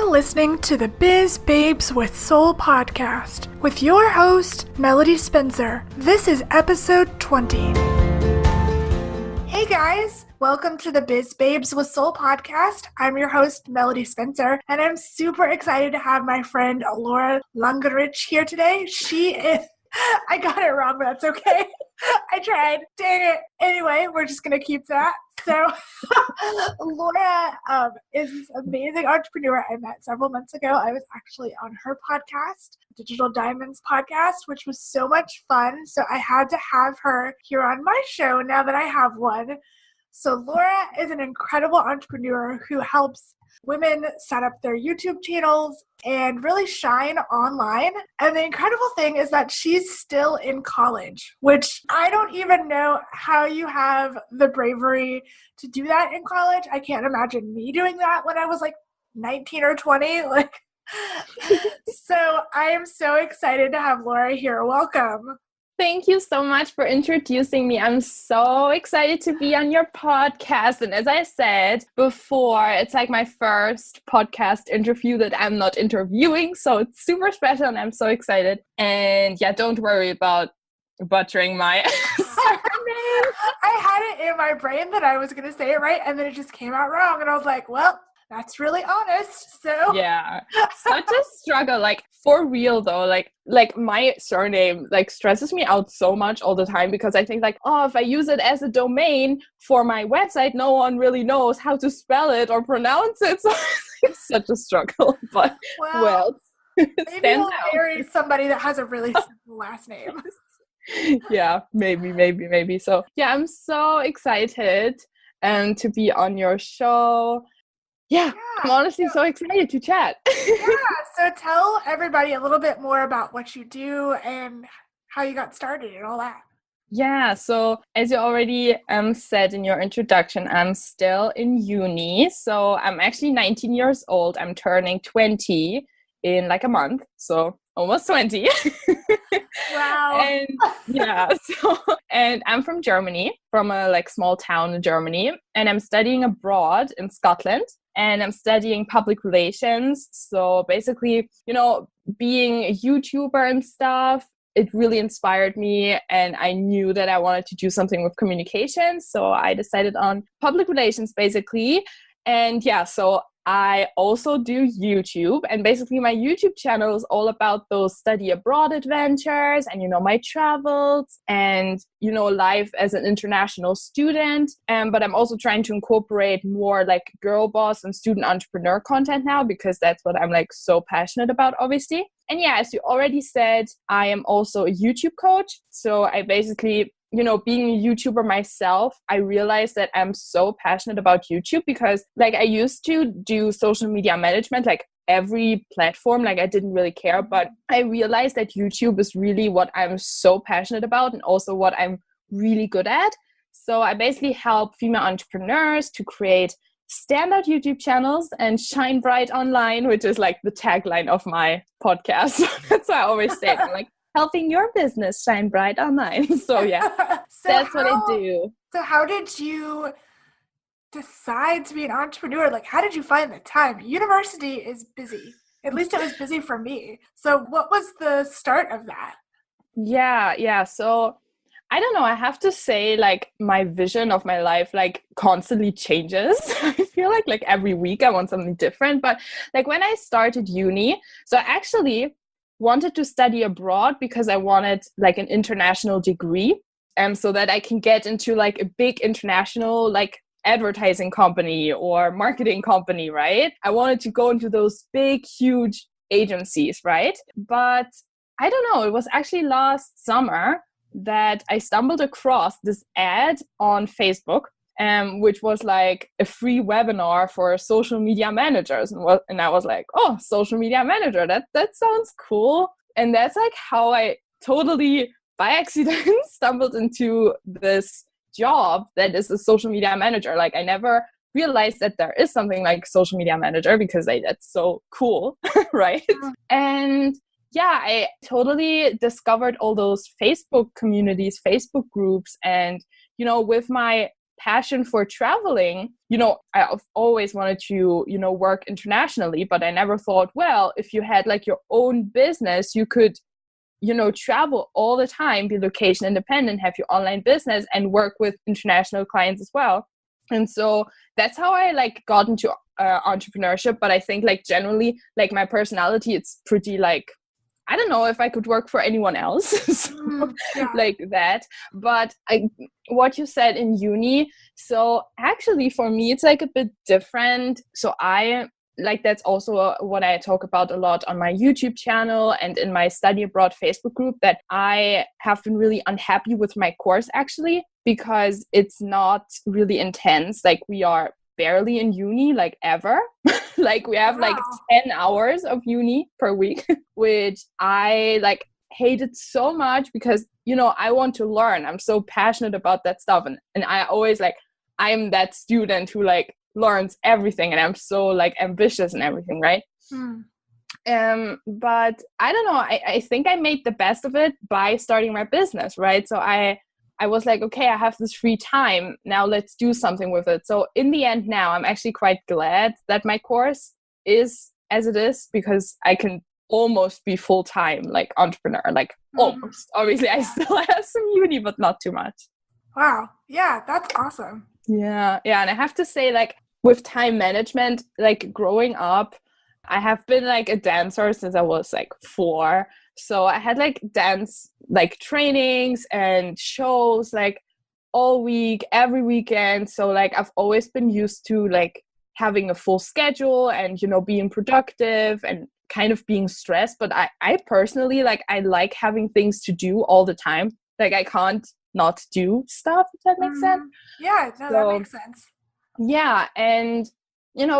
listening to the Biz Babes with Soul podcast with your host, Melody Spencer. This is episode 20. Hey guys, welcome to the Biz Babes with Soul podcast. I'm your host, Melody Spencer, and I'm super excited to have my friend Laura Langheinrich here today. She is... I got it wrong, but that's okay. I tried. Dang it. Anyway, we're just going to keep that. So Laura is this amazing entrepreneur I met several months ago. I was actually on her podcast, Digital Diamonds podcast, which was so much fun. So I had to have her here on my show now that I have one. So Laura is an incredible entrepreneur who helps women set up their YouTube channels and really shine online. And the incredible thing is that she's still in college, which I don't even know how you have the bravery to do that in college. I can't imagine me doing that when I was like 19 or 20. So I am so excited to have Laura here. Welcome. Thank you so much for introducing me. I'm so excited to be on your podcast. And as I said before, it's like my first podcast interview that I'm not interviewing. So it's super special and I'm so excited. And yeah, don't worry about butchering my surname. I had it in my brain that I was going to say it right. And then it just came out wrong. And I was like, well, that's really honest. So yeah, such a struggle. Like for real though, like my surname like stresses me out so much all the time because I think like, oh, if I use it as a domain for my website, no one really knows how to spell it or pronounce it. So it's such a struggle. But well maybe we'll marry somebody that has a really simple last name. Yeah, maybe. So yeah, I'm so excited to be on your show. Yeah, I'm honestly so excited to chat. So tell everybody a little bit more about what you do and how you got started and all that. Yeah, so as you already said in your introduction, I'm still in uni. So I'm actually 19 years old. I'm turning 20 in like a month. So almost 20. Wow. And yeah, and I'm from Germany, from a like small town in Germany, and I'm studying abroad in Scotland. And I'm studying public relations. So basically, being a YouTuber and stuff, it really inspired me. And I knew that I wanted to do something with communication. So I decided on public relations, basically. And yeah, so I also do YouTube. And basically my YouTube channel is all about those study abroad adventures and, my travels and, life as an international student. But I'm also trying to incorporate more like girl boss and student entrepreneur content now because that's what I'm like so passionate about, obviously. And yeah, as you already said, I am also a YouTube coach. So I basically being a YouTuber myself, I realized that I'm so passionate about YouTube because like I used to do social media management, like every platform, like I didn't really care, but I realized that YouTube is really what I'm so passionate about and also what I'm really good at. So I basically help female entrepreneurs to create standout YouTube channels and shine bright online, which is like the tagline of my podcast. That's what I always say. I'm like, helping your business shine bright online. So yeah, that's what I do. So how did you decide to be an entrepreneur? Like, how did you find the time? University is busy. At least it was busy for me. So what was the start of that? Yeah. So I don't know. I have to say like my vision of my life like constantly changes. I feel like every week I want something different. But like when I started uni, so I actually wanted to study abroad because I wanted like an international degree so that I can get into like a big international like advertising company or marketing company, right? I wanted to go into those big, huge agencies, right? But I don't know, it was actually last summer that I stumbled across this ad on Facebook, which was like a free webinar for social media managers. And I was like, oh, social media manager, that sounds cool. And that's like how I totally by accident stumbled into this job that is a social media manager. Like I never realized that there is something like social media manager because that's so cool, right? And yeah, I totally discovered all those Facebook communities, Facebook groups. And, with my passion for traveling, I've always wanted to, work internationally, but I never thought, well, if you had like your own business, you could, travel all the time, be location independent, have your online business and work with international clients as well. And so that's how I like got into entrepreneurship. But I think like generally, like my personality, it's pretty like, I don't know if I could work for anyone else. So, like that. But what you said in uni, so actually for me, it's like a bit different. So that's also what I talk about a lot on my YouTube channel and in my study abroad Facebook group, that I have been really unhappy with my course actually, because it's not really intense. Like we are barely in uni, like ever. Like we have like 10 hours of uni per week, which I like hated so much because, I want to learn. I'm so passionate about that stuff. And I always like, I'm that student who like learns everything, and I'm so like ambitious and everything, right? But I don't know, I think I made the best of it by starting my business, right? So I was like, okay, I have this free time now, let's do something with it. So in the end now, I'm actually quite glad that my course is as it is, because I can almost be full-time like entrepreneur, like almost. Obviously I still have some uni, but not too much. Wow. Yeah, that's awesome. Yeah. And I have to say, like, with time management, like growing up, I have been like a dancer since I was like 4. So I had like dance, like trainings and shows like all week, every weekend. So like I've always been used to like having a full schedule and, being productive and kind of being stressed. But I personally, like, I like having things to do all the time. Like I can't not do stuff, if that makes sense. Yeah, no, that makes sense. Yeah. And,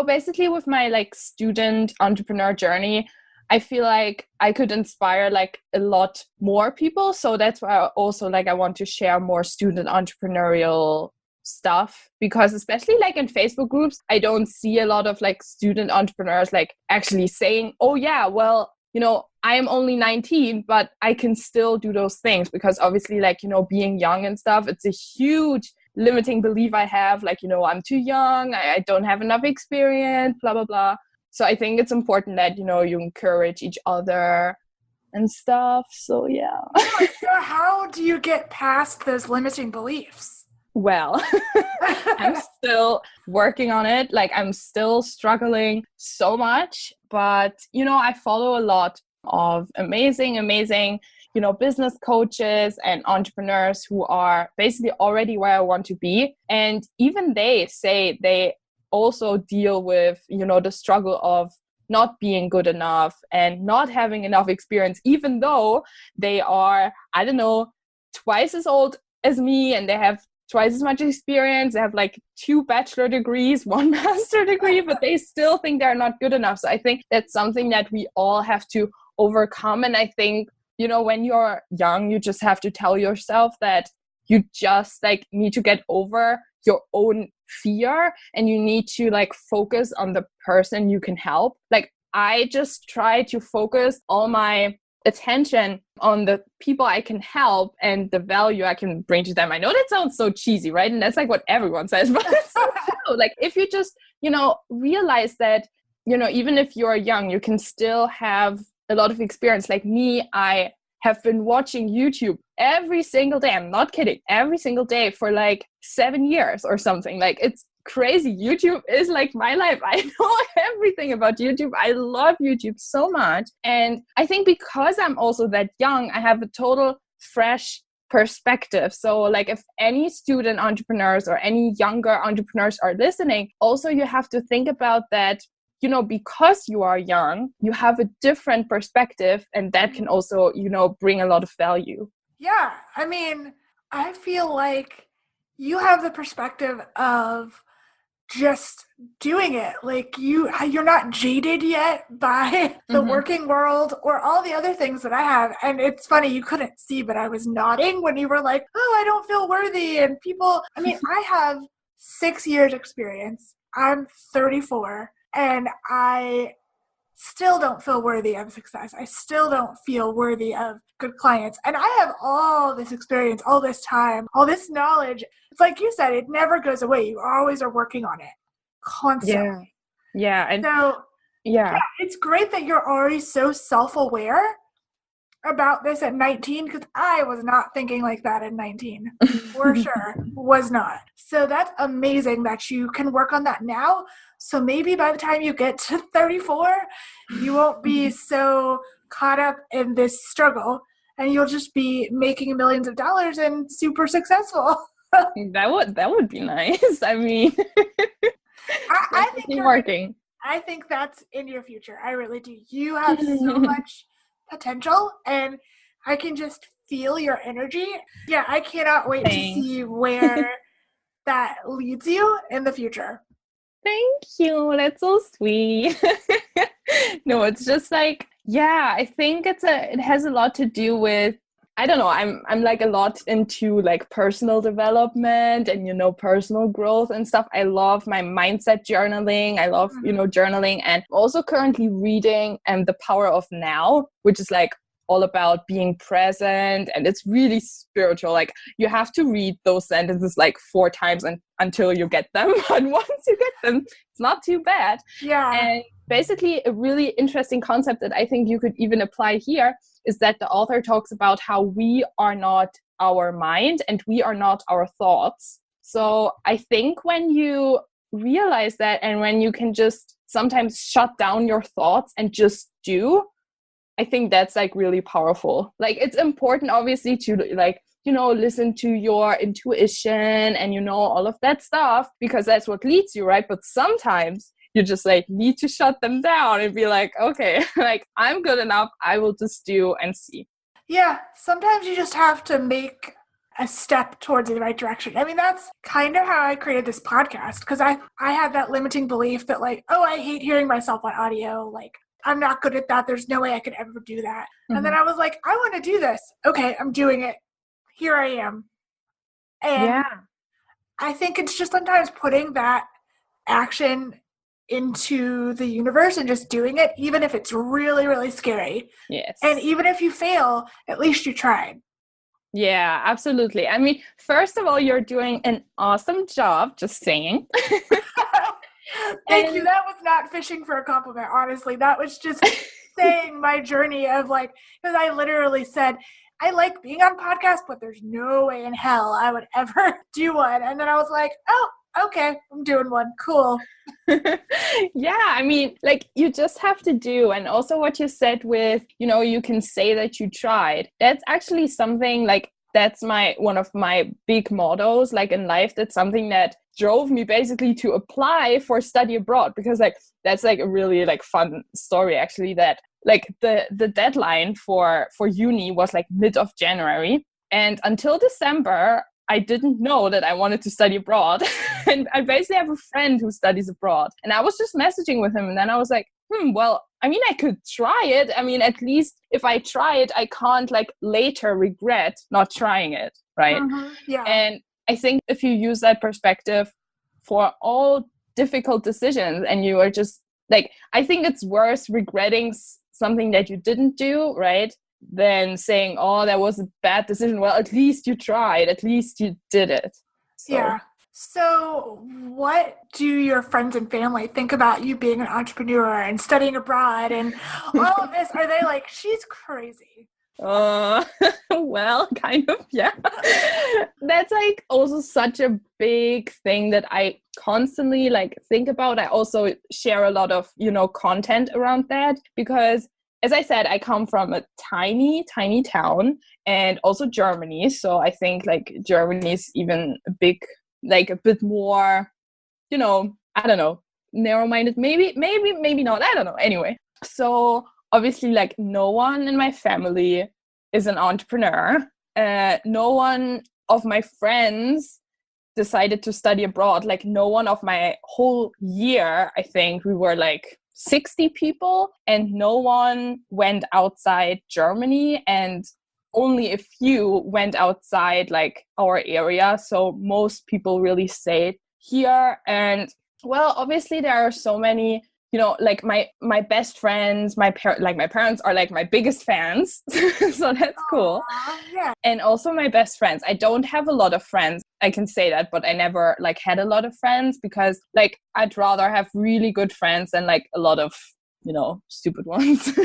basically with my like student entrepreneur journey, I feel like I could inspire like a lot more people. So that's why I also like, I want to share more student entrepreneurial stuff, because especially like in Facebook groups, I don't see a lot of like student entrepreneurs like actually saying, oh yeah, well, I'm only 19, but I can still do those things. Because obviously like, being young and stuff, it's a huge limiting belief I have, like, I'm too young, I don't have enough experience, blah, blah, blah. So I think it's important that, you encourage each other and stuff. So yeah. So how do you get past those limiting beliefs? Well, I'm still working on it. Like I'm still struggling so much, but, I follow a lot of amazing, business coaches and entrepreneurs who are basically already where I want to be. And even they say they also deal with, the struggle of not being good enough and not having enough experience, even though they are, I don't know, twice as old as me and they have twice as much experience. They have like 2 bachelor degrees, 1 master degree, but they still think they're not good enough. So I think that's something that we all have to overcome. And I think, when you're young, you just have to tell yourself that you just like need to get over your own fear and you need to like focus on the person you can help. Like I just try to focus all my attention on the people I can help and the value I can bring to them. I know that sounds so cheesy, right? And that's like what everyone says, but it's so true. Like if you just, realize that, even if you're young, you can still have a lot of experience. Like me, I have been watching YouTube every single day. I'm not kidding. Every single day for like 7 years or something. Like it's crazy. YouTube is like my life. I know everything about YouTube. I love YouTube so much. And I think because I'm also that young, I have a total fresh perspective. So like if any student entrepreneurs or any younger entrepreneurs are listening, also you have to think about that, because you are young, you have a different perspective and that can also, bring a lot of value. Yeah. I mean, I feel like you have the perspective of just doing it. Like you're not jaded yet by the working world or all the other things that I have. And it's funny, you couldn't see, but I was nodding when you were like, oh, I don't feel worthy. And people, I mean, I have 6 years experience. I'm 34 and I still don't feel worthy of success. I still don't feel worthy of good clients. And I have all this experience, all this time, all this knowledge. It's like you said, it never goes away. You always are working on it constantly. Yeah. And So yeah, it's great that you're already so self-aware about this at 19, because I was not thinking like that at 19. For sure. Was not. So that's amazing that you can work on that now. So maybe by the time you get to 34, you won't be so caught up in this struggle and you'll just be making millions of dollars and super successful. that would be nice. I mean, I think you're working. I think that's in your future. I really do. You have so much potential and I can just feel your energy. Yeah, I cannot wait to see where that leads you in the future. Thank you. That's so sweet. No, it's just like, yeah, I think it has a lot to do with, I don't know, I'm like a lot into like personal development and, personal growth and stuff. I love my mindset journaling. I love, journaling, and also currently reading The Power of Now, which is like all about being present, and it's really spiritual. Like you have to read those sentences like 4 times until you get them. And once you get them, it's not too bad. Yeah. And basically a really interesting concept that I think you could even apply here is that the author talks about how we are not our mind and we are not our thoughts. So I think when you realize that, and when you can just sometimes shut down your thoughts and just do, I think that's like really powerful. Like it's important obviously to like, listen to your intuition and all of that stuff, because that's what leads you, right? But sometimes you just like need to shut them down and be like, okay, like I'm good enough. I will just do and see. Yeah. Sometimes you just have to make a step towards the right direction. I mean, that's kind of how I created this podcast, because I had that limiting belief that like, oh, I hate hearing myself on audio. Like I'm not good at that. There's no way I could ever do that. Mm-hmm. And then I was like, I want to do this. Okay, I'm doing it. Here I am. And I think it's just sometimes putting that action into the universe and just doing it, even if it's really, really scary. Yes. And even if you fail, at least you tried. Yeah, absolutely. I mean, first of all, you're doing an awesome job, just saying. Thank you. That was not fishing for a compliment, honestly. That was just saying my journey of like, because I literally said, I like being on podcasts, but there's no way in hell I would ever do one. And then I was like, oh, okay, I'm doing one. Cool. Yeah, I mean, like you just have to do. And also what you said with, you can say that you tried. That's actually something like, that's one of my big mottos, like in life. That's something that drove me basically to apply for study abroad, because like that's like a really like fun story actually, that like the deadline for uni was like mid of January, and until December I didn't know that I wanted to study abroad. And I basically have a friend who studies abroad, and I was just messaging with him, and then I was like, well, I mean, I could try it. I mean, at least if I try it, I can't like later regret not trying it, right? Mm-hmm. Yeah. And I think if you use that perspective for all difficult decisions, and you are just like, I think it's worse regretting something that you didn't do, right, than saying, oh, that was a bad decision. Well, at least you tried, at least you did it. So. Yeah. So what do your friends and family think about you being an entrepreneur and studying abroad and all of this? Are they like, she's crazy? Well, kind of, yeah. That's like also such a big thing that I constantly like think about. I also share a lot of, content around that, because as I said, I come from a tiny, tiny town, and also Germany. So I think like Germany is even a bit more, I don't know, narrow-minded, maybe not, I don't know. Anyway, so obviously like no one in my family is an entrepreneur. No one of my friends decided to study abroad. Like no one of my whole year, I think we were like 60 people, and no one went outside Germany, and only a few went outside like our area. So most people really stayed here. And well, obviously there are so many like my best friends, my parents are like my biggest fans. So that's cool. Yeah. And also my best friends. I don't have a lot of friends. I can say that, but I never like had a lot of friends because like I'd rather have really good friends than like a lot of, stupid ones.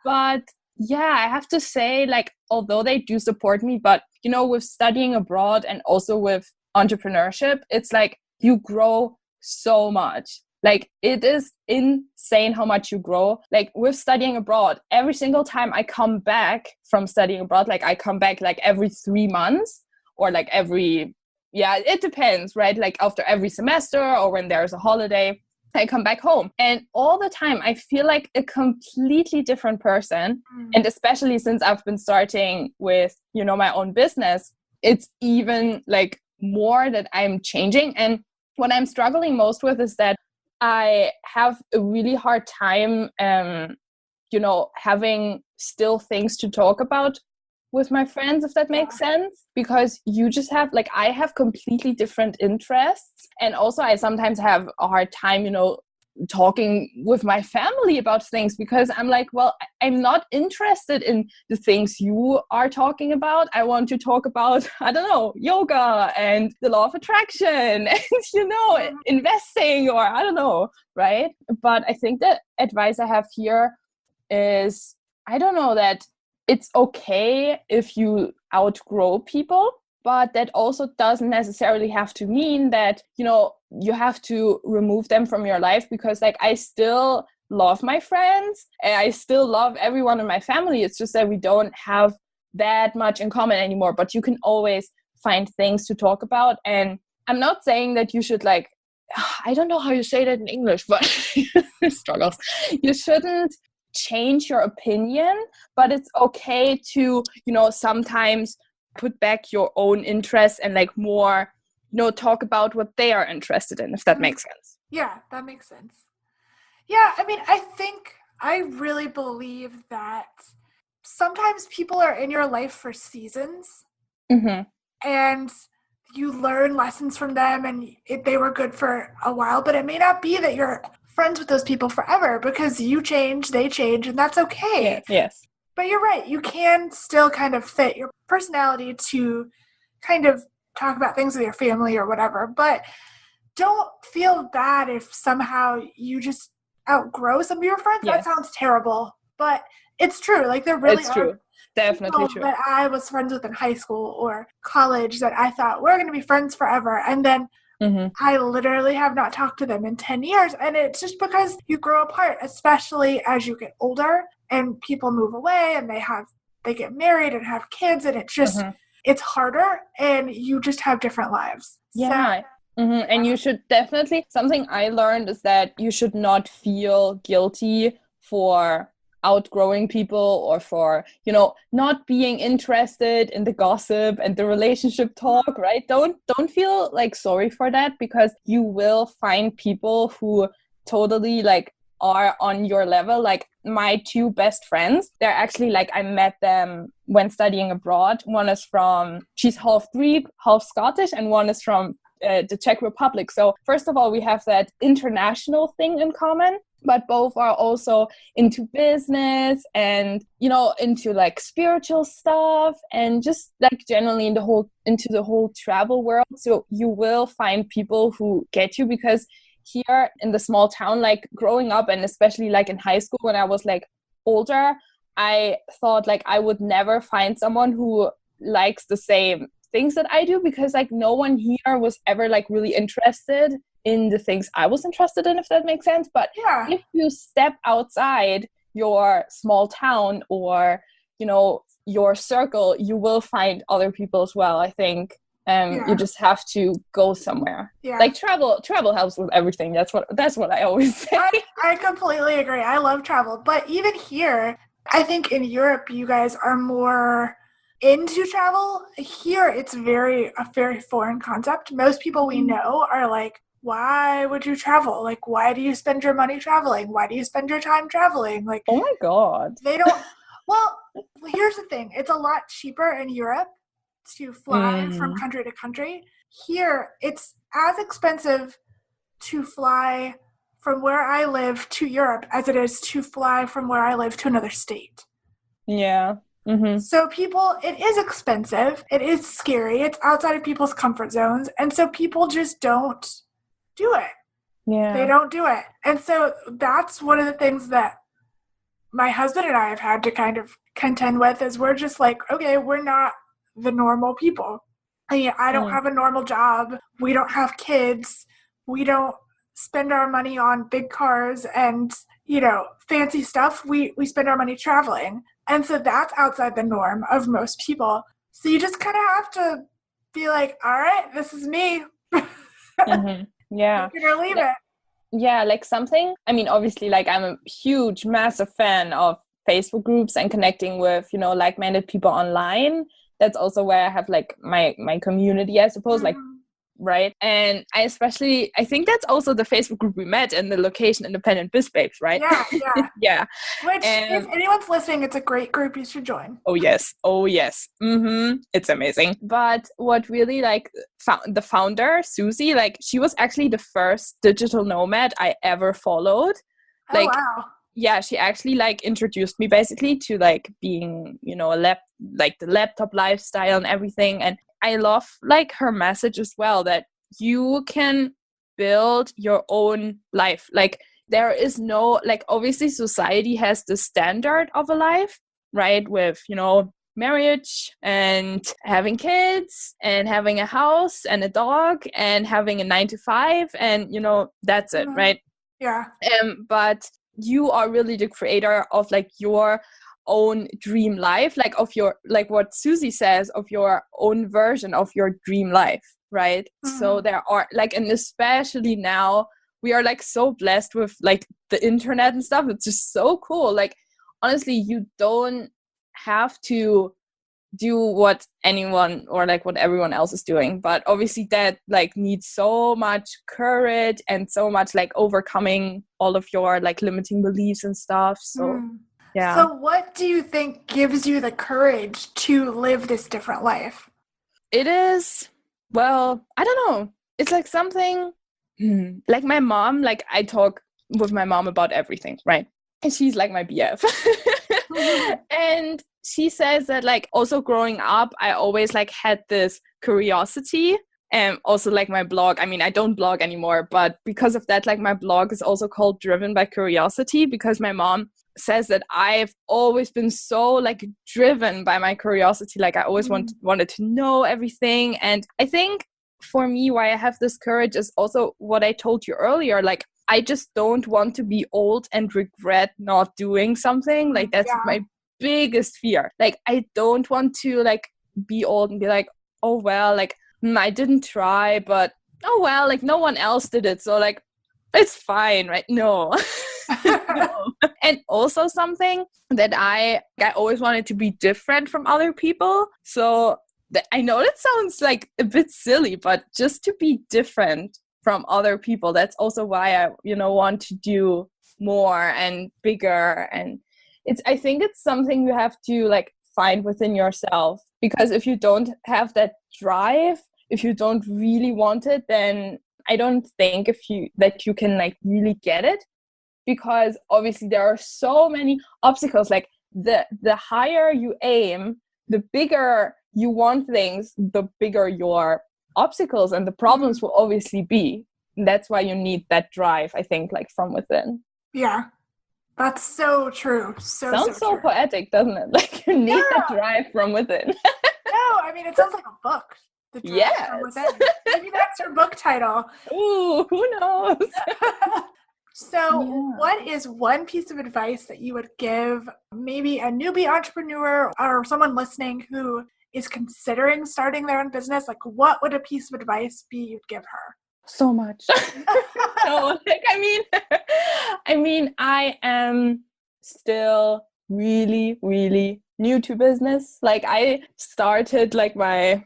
But yeah, I have to say, like, although they do support me, but with studying abroad and also with entrepreneurship, it's like you grow so much. Like, it is insane how much you grow. Like, with studying abroad, every single time I come back from studying abroad, like I come back like every 3 months or like it depends, right? Like after every semester or when there's a holiday, I come back home. And all the time, I feel like a completely different person. And especially since I've been starting with, my own business, it's even like more that I'm changing. And what I'm struggling most with is that I have a really hard time, having still things to talk about with my friends, if that makes sense, because you just have like, I have completely different interests. And also I sometimes have a hard time, talking with my family about things because I'm like, well, I'm not interested in the things you are talking about. I want to talk about, I don't know, yoga and the law of attraction and, investing or I don't know, right? But I think the advice I have here is, I don't know, that it's okay if you outgrow people, but that also doesn't necessarily have to mean that, you have to remove them from your life, because like I still love my friends and I still love everyone in my family. It's just that we don't have that much in common anymore, but you can always find things to talk about. And I'm not saying that you should like, I don't know how you say that in English, but struggles. You shouldn't change your opinion, but it's okay to, sometimes put back your own interests and like more, talk about what they are interested in, if that makes sense. Yeah, that makes sense. Yeah, I mean, I really believe that sometimes people are in your life for seasons, and you learn lessons from them, and they were good for a while, but it may not be that you're friends with those people forever because you change, they change, and that's okay. Yes. But you're right. You can still kind of fit your personality to kind of talk about things with your family or whatever. But don't feel bad if somehow you just outgrow some of your friends. Yes. That sounds terrible, but it's true. Like there really are definitely true that I was friends with in high school or college that I thought we're going to be friends forever. And then I literally have not talked to them in 10 years. And it's just because you grow apart, especially as you get older and people move away and they get married and have kids. And it's just, it's harder and you just have different lives. Yeah. And you should definitely, something I learned is that you should not feel guilty for outgrowing people or for, not being interested in the gossip and the relationship talk, right? Don't feel like sorry for that, because you will find people who totally like are on your level. Like my two best friends, they're actually like, I met them when studying abroad. One is she's half Greek, half Scottish, and one is from the Czech Republic. So first of all, we have that international thing in common, but both are also into business and, into like spiritual stuff and just like generally into the whole travel world. So you will find people who get you, because here in the small town, like growing up and especially like in high school when I was like older, I thought like I would never find someone who likes the same things that I do, because like no one here was ever like really interested in the things I was interested in, if that makes sense. But if you step outside your small town or, your circle, you will find other people as well, I think. You just have to go somewhere. Like travel helps with everything. That's what I always say. I completely agree. I love travel. But even here, I think in Europe, you guys are more into travel. Here, it's a very foreign concept. Most people we know are like, why would you travel? Like, why do you spend your money traveling? Why do you spend your time traveling? Like, oh my God. They don't, well, here's the thing. It's a lot cheaper in Europe to fly from country to country. Here, it's as expensive to fly from where I live to Europe as it is to fly from where I live to another state. Yeah. Mm-hmm. So it is expensive. It is scary. It's outside of people's comfort zones. And so people just don't do it. Yeah. They don't do it. And so that's one of the things that my husband and I have had to kind of contend with is we're just like, okay, we're not the normal people. I don't have a normal job. We don't have kids. We don't spend our money on big cars and, fancy stuff. We spend our money traveling. And so that's outside the norm of most people. So you just kind of have to be like, all right, this is me. Mm-hmm. Yeah. I'm going to leave it. Yeah, like something, I mean, obviously, like I'm a huge, massive fan of Facebook groups and connecting with, like-minded people online. That's also where I have like my community, I suppose, like, right? And I think that's also the Facebook group we met in, the Location Independent Biz Babes, right? Yeah. Yeah. Which, if anyone's listening, it's a great group you should join. Oh, yes. Mm-hmm. It's amazing. But what really, like, the founder, Susie, like, she was actually the first digital nomad I ever followed. Like, wow. Yeah, she actually, like, introduced me basically to, like, being, the laptop lifestyle and everything. And I love, like, her message as well, that you can build your own life. Like, there is no, like, obviously society has the standard of a life, right? With, marriage and having kids and having a house and a dog and having a 9 to 5 and, that's it, right? Yeah. But you are really the creator of, like, your own dream life, like of your, like what Susie says, of your own version of your dream life, right? So there are, like, and especially now we are, like, so blessed with, like, the internet and stuff. It's just so cool. Like, honestly, you don't have to do what anyone or, like, what everyone else is doing, but obviously that, like, needs so much courage and so much, like, overcoming all of your, like, limiting beliefs and stuff. So yeah. So what do you think gives you the courage to live this different life? It is, well, I don't know, it's like something like my mom, like, I talk with my mom about everything, right? And she's like my BF. And she says that, like, also growing up, I always, like, had this curiosity. And also, like, my blog, I mean, I don't blog anymore, but because of that, like, my blog is also called Driven by Curiosity, because my mom says that I've always been so, like, driven by my curiosity. Like, I always wanted to know everything. And I think for me, why I have this courage is also what I told you earlier. Like, I just don't want to be old and regret not doing something. Like, that's my biggest fear. Like, I don't want to, like, be old and be like, oh, well, like, I didn't try, but oh, well, like, no one else did it. So, like, it's fine, right? No. No. And also something that I always wanted to be different from other people. So I know that sounds, like, a bit silly, but just to be different from other people, that's also why I, want to do more and bigger. And I think it's something you have to, like, find within yourself, because if you don't have that drive, if you don't really want it, then I don't think that you can, like, really get it, because obviously there are so many obstacles. Like, the higher you aim, the bigger you want things, the bigger your obstacles and the problems will obviously be. And that's why you need that drive, I think, like, from within. Yeah, that's so true. Sounds so true. Poetic, doesn't it? Like, you need that drive from within. No, I mean, it sounds like a book. The drive from within. Maybe that's your book title. Ooh, who knows? So what is one piece of advice that you would give maybe a newbie entrepreneur or someone listening who is considering starting their own business? Like, what would a piece of advice be you'd give her? So much. No, like, I mean, I am still really, really new to business. Like, I started, like, I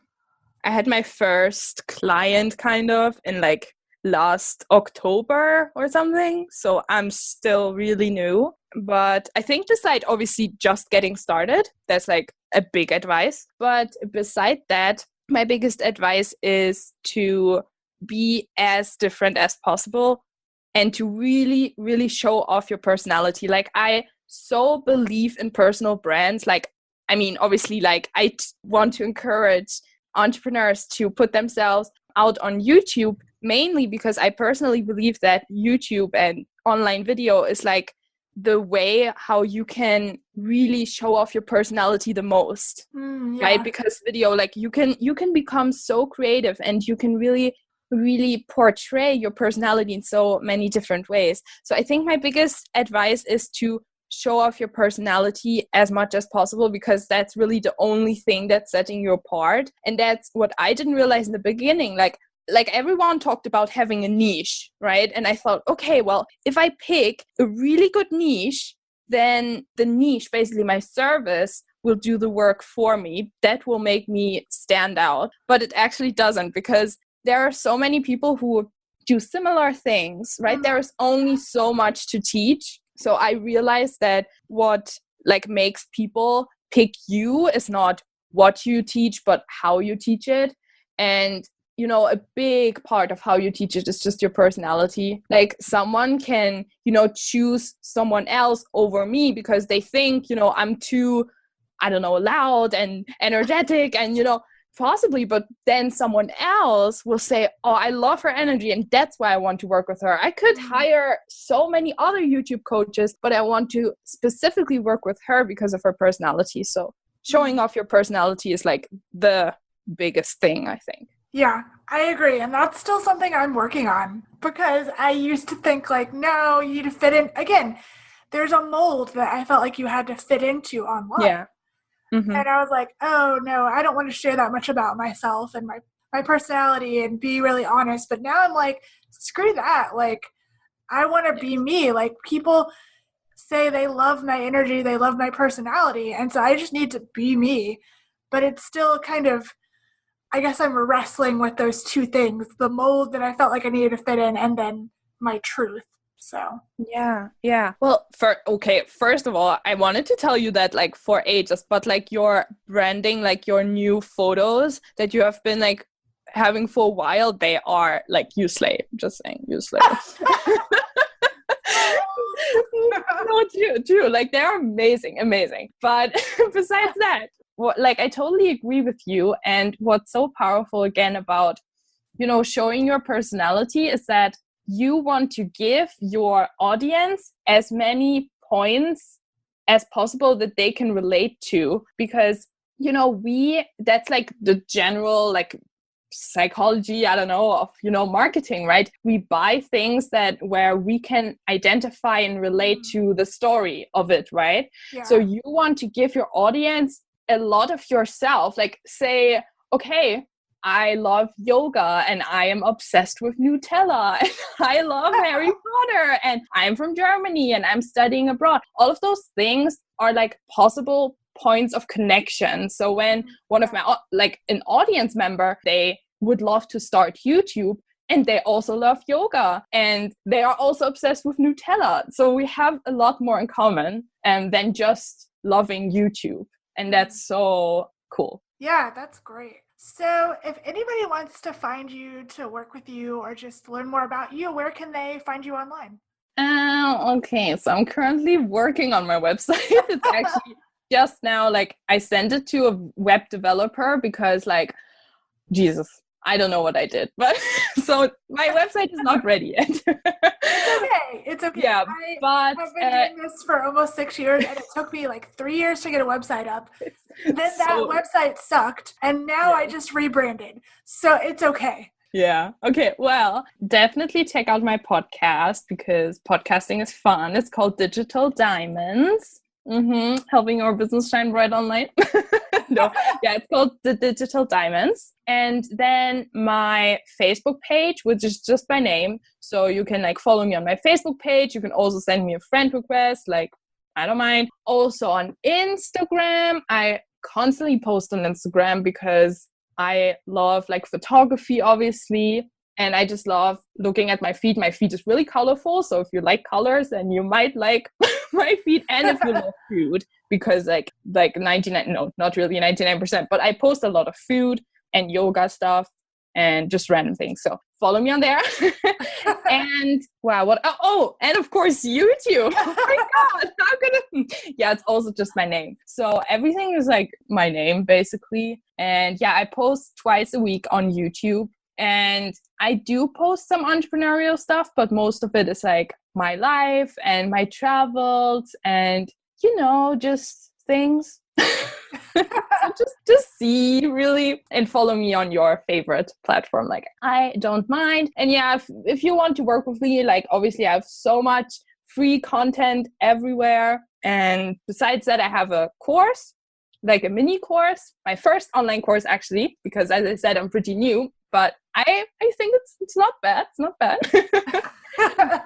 had my first client kind of in, like, last October or something. So I'm still really new. But I think beside obviously just getting started, that's, like, a big advice. But beside that, my biggest advice is to be as different as possible and to really, really show off your personality. Like, I so believe in personal brands. Like, I mean, obviously, like, want to encourage entrepreneurs to put themselves out on YouTube, mainly because I personally believe that YouTube and online video is like the way how you can really show off your personality the most. Right? Because video, like, you can become so creative, and you can really portray your personality in so many different ways. So I think my biggest advice is to show off your personality as much as possible, because that's really the only thing that's setting you apart. And that's what I didn't realize in the beginning. Like everyone talked about having a niche, right? And I thought, okay, well, if I pick a really good niche, then the niche, basically my service, will do the work for me. That will make me stand out. But it actually doesn't, because there are so many people who do similar things, right? There is only so much to teach. So I realized that what like makes people pick you is not what you teach, but how you teach it. And you know, a big part of how you teach it is just your personality. Like, someone can, you know, choose someone else over me because they think, you know, I'm too, I don't know, loud and energetic, and, you know, possibly, but then someone else will say, oh, I love her energy, and that's why I want to work with her. I could hire so many other YouTube coaches, but I want to specifically work with her because of her personality. So showing off your personality is like the biggest thing, I think. Yeah, I agree. And that's still something I'm working on, because I used to think like, no, you fit in. Again, there's a mold that I felt like you had to fit into online. Yeah. And I was like, oh, no, I don't want to share that much about myself and my personality and be really honest. But now I'm like, screw that. Like, I want to be me. Like, people say they love my energy, they love my personality. And so I just need to be me. But it's still kind of, I guess I'm wrestling with those two things, the mold that I felt like I needed to fit in, and then my truth. So yeah. Well, first of all, I wanted to tell you that, like, for ages, but like your branding, like your new photos that you have been like having for a while, they are like, you slay. Just saying, you slay. No, true. Like, they're amazing. But besides that, like, I totally agree with you. And what's so powerful again about, you know, showing your personality is that you want to give your audience as many points as possible that they can relate to, because, you know, that's like the general like psychology, I don't know, of, you know, marketing, right? We buy things where we can identify and relate to the story of it, right? Yeah. So you want to give your audience a lot of yourself, like, say, okay, I love yoga and I am obsessed with Nutella and I love Harry Potter and I'm from Germany and I'm studying abroad. All of those things are like possible points of connection. So when one of my, like, an audience member, they would love to start YouTube and they also love yoga and they are also obsessed with Nutella. So we have a lot more in common than just loving YouTube. And that's so cool. Yeah, that's great. So if anybody wants to find you, to work with you, or just learn more about you, where can they find you online? Okay. So I'm currently working on my website. It's actually just now, like, I sent it to a web developer because, like, Jesus, I don't know what I did, but so my website is not ready yet. It's okay. Yeah, but I've been doing this for almost 6 years, and it took me like 3 years to get a website up. Then that website sucked, and now I just rebranded. So it's okay. Yeah. Okay. Well, definitely check out my podcast because podcasting is fun. It's called Digital Diamonds. Helping our business shine bright online. No, yeah, it's called The Digital Diamonds. And then my Facebook page, which is just my name. So you can like follow me on my Facebook page. You can also send me a friend request. Like, I don't mind. Also on Instagram, I constantly post on Instagram because I love like photography, obviously. And I just love looking at my feed. My feed is really colorful. So if you like colors, then you might like my feed. And if you love food, because like 99, no, not really 99%, but I post a lot of food and yoga stuff and just random things. So follow me on there. And wow, what? Oh, and of course, YouTube. Oh my God, how could it? Yeah, it's also just my name. So everything is like my name, basically. And yeah, I post twice a week on YouTube. And I do post some entrepreneurial stuff, but most of it is like my life and my travels and, just things. So just see really and follow me on your favorite platform. Like, I don't mind. And yeah, if you want to work with me, like, obviously I have so much free content everywhere. And besides that, I have a course, like a mini course, my first online course actually, because as I said, I'm pretty new, but I think it's not bad. It's not bad.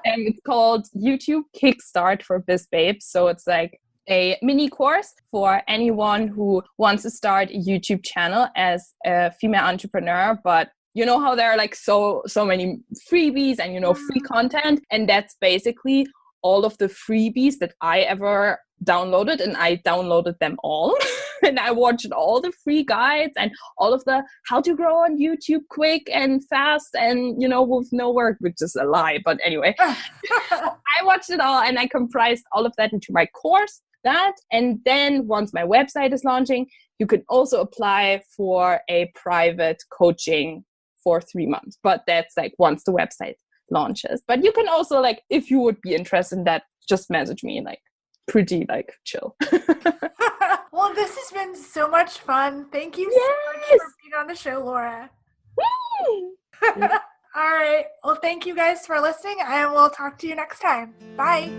And it's called YouTube Kickstart for Biz Babes. So it's like a mini course for anyone who wants to start a YouTube channel as a female entrepreneur, but you know how there are like so many freebies and free content, and that's basically all of the freebies that I ever downloaded, and I downloaded them all. And I watched all the free guides and all of the how to grow on YouTube quick and fast and, with no work, which is a lie. But anyway, I watched it all and I comprised all of that into my course. And then once my website is launching, you can also apply for a private coaching for 3 months. But that's like once the website launches. But you can also, like, if you would be interested in that, just message me, like, pretty like chill. Well, this has been so much fun. Thank you so much for being on the show, Laura. All right. Well, thank you guys for listening, and we'll talk to you next time. Bye.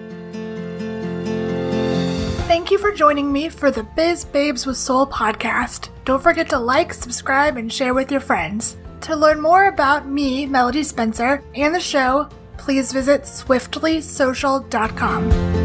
Thank you for joining me for the Biz Babes with Soul podcast. Don't forget to like, subscribe, and share with your friends. To learn more about me, Melody Spencer, and the show, please visit swiftlysocial.com.